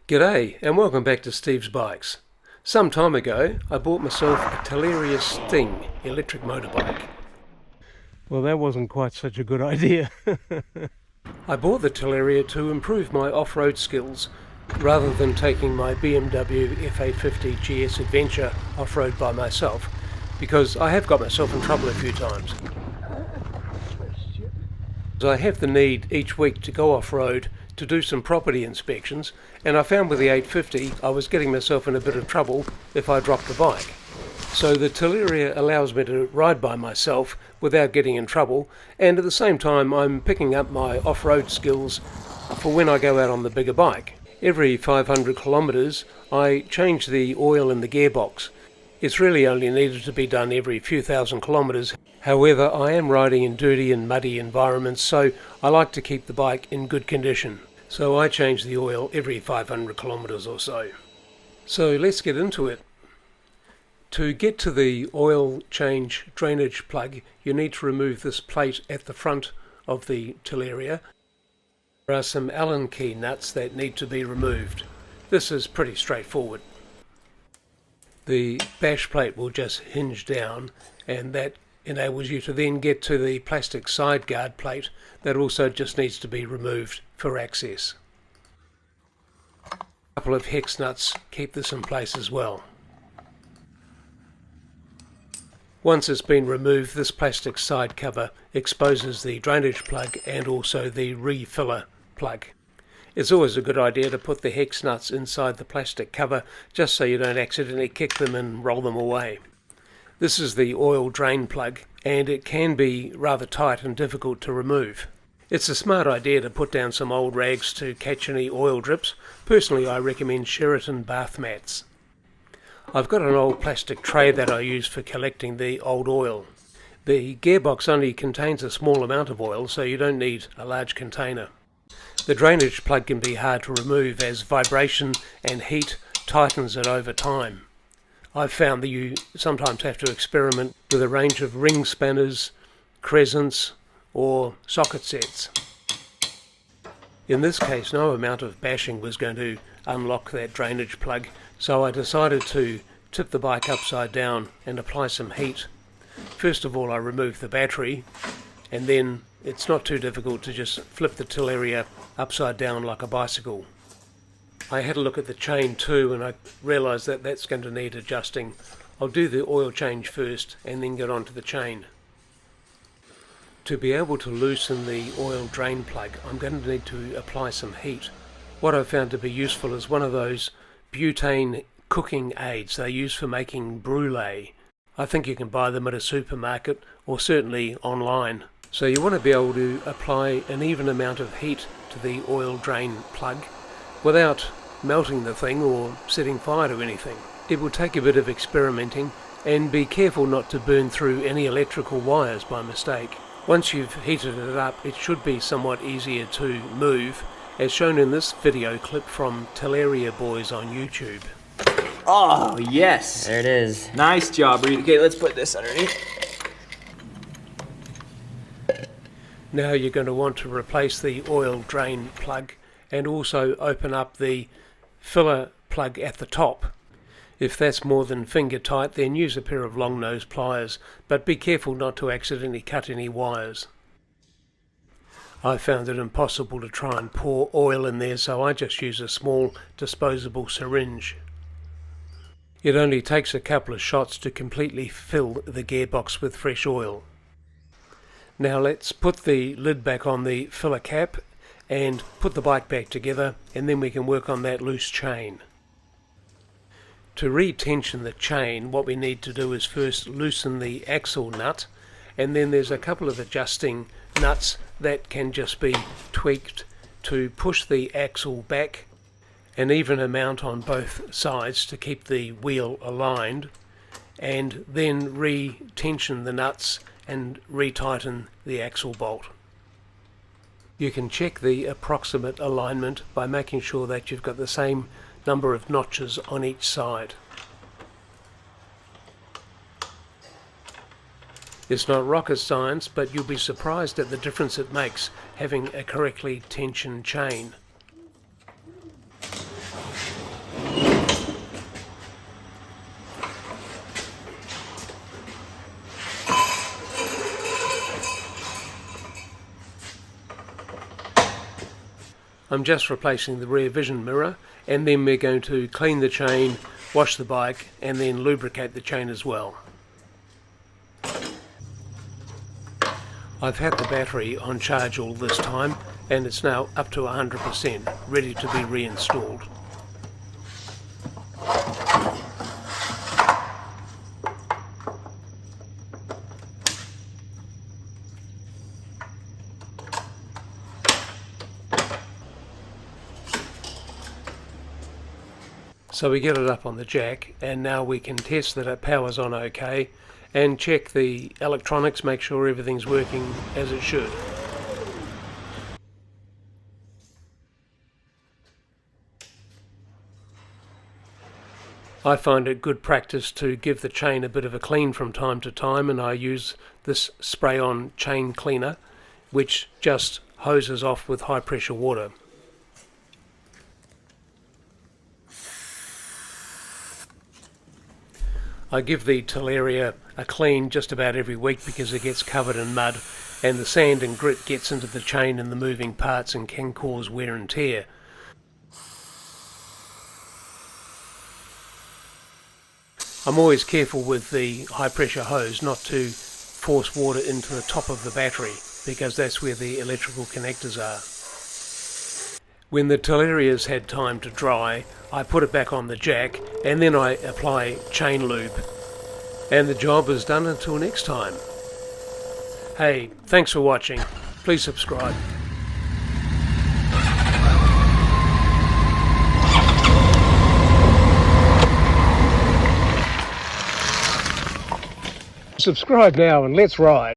G'day and welcome back to Steve's Bikes. Some time ago I bought myself a Talaria Sting electric motorbike. Well, that wasn't quite such a good idea. I bought the Talaria to improve my off-road skills rather than taking my BMW F850 GS Adventure off-road by myself, because I have got myself in trouble a few times. I have the need each week to go off-road to do some property inspections, and I found with the 850 I was getting myself in a bit of trouble if I dropped the bike. So the Talaria allows me to ride by myself without getting in trouble, and at the same time I'm picking up my off-road skills for when I go out on the bigger bike. Every 500 kilometres I change the oil in the gearbox. It's really only needed to be done every few thousand kilometres. However, I am riding in dirty and muddy environments, so I like to keep the bike in good condition. So I change the oil every 500 kilometres or so. So let's get into it. To get to the oil change drainage plug, you need to remove this plate at the front of the Talaria. There are some Allen key nuts that need to be removed. This is pretty straightforward. The bash plate will just hinge down, and that enables you to then get to the plastic side guard plate that also just needs to be removed for access. A couple of hex nuts keep this in place as well. Once it's been removed, this plastic side cover exposes the drainage plug and also the refiller plug. It's always a good idea to put the hex nuts inside the plastic cover just so you don't accidentally kick them and roll them away. This is the oil drain plug, and it can be rather tight and difficult to remove. It's a smart idea to put down some old rags to catch any oil drips. Personally, I recommend Sheraton bath mats. I've got an old plastic tray that I use for collecting the old oil. The gearbox only contains a small amount of oil, so you don't need a large container. The drainage plug can be hard to remove as vibration and heat tightens it over time. I've found that you sometimes have to experiment with a range of ring spanners, crescents or socket sets. In this case, no amount of bashing was going to unlock that drainage plug, so I decided to tip the bike upside down and apply some heat. First of all, I removed the battery, and then it's not too difficult to just flip the Talaria upside down like a bicycle. I had a look at the chain too, and I realised that that's going to need adjusting. I'll do the oil change first and then get on to the chain. To be able to loosen the oil drain plug, I'm going to need to apply some heat. What I've found to be useful is one of those butane cooking aids they use for making brulee. I think you can buy them at a supermarket or certainly online. So you want to be able to apply an even amount of heat to the oil drain plug without melting the thing or setting fire to anything. It will take a bit of experimenting, and be careful not to burn through any electrical wires by mistake. Once you've heated it up, it should be somewhat easier to move, as shown in this video clip from Talaria Boys on YouTube. Oh, yes. There it is. Nice job, Reed. Okay, let's put this underneath. Now you're going to want to replace the oil drain plug and also open up the filler plug at the top. If that's more than finger tight, then use a pair of long nose pliers, but be careful not to accidentally cut any wires. I found it impossible to try and pour oil in there, so I just use a small disposable syringe. It only takes a couple of shots to completely fill the gearbox with fresh oil. Now let's put the lid back on the filler cap and put the bike back together, and then we can work on that loose chain. To re-tension the chain, what we need to do is first loosen the axle nut, and then there's a couple of adjusting nuts that can just be tweaked to push the axle back an even amount on both sides to keep the wheel aligned, and then re-tension the nuts and re-tighten the axle bolt. You can check the approximate alignment by making sure that you've got the same number of notches on each side. It's not rocket science, but you'll be surprised at the difference it makes having a correctly tensioned chain. I'm just replacing the rear vision mirror, and then we're going to clean the chain, wash the bike, and then lubricate the chain as well. I've had the battery on charge all this time, and it's now up to 100%, ready to be reinstalled. So we get it up on the jack, and now we can test that it powers on okay and check the electronics, make sure everything's working as it should. I find it good practice to give the chain a bit of a clean from time to time, and I use this spray-on chain cleaner which just hoses off with high pressure water. I give the Talaria a clean just about every week because it gets covered in mud and the sand and grit gets into the chain and the moving parts and can cause wear and tear. I'm always careful with the high pressure hose not to force water into the top of the battery because that's where the electrical connectors are. When the Talaria's had time to dry, I put it back on the jack and then I apply chain lube. And the job is done until next time. Hey, thanks for watching. Please subscribe. Subscribe now and let's ride.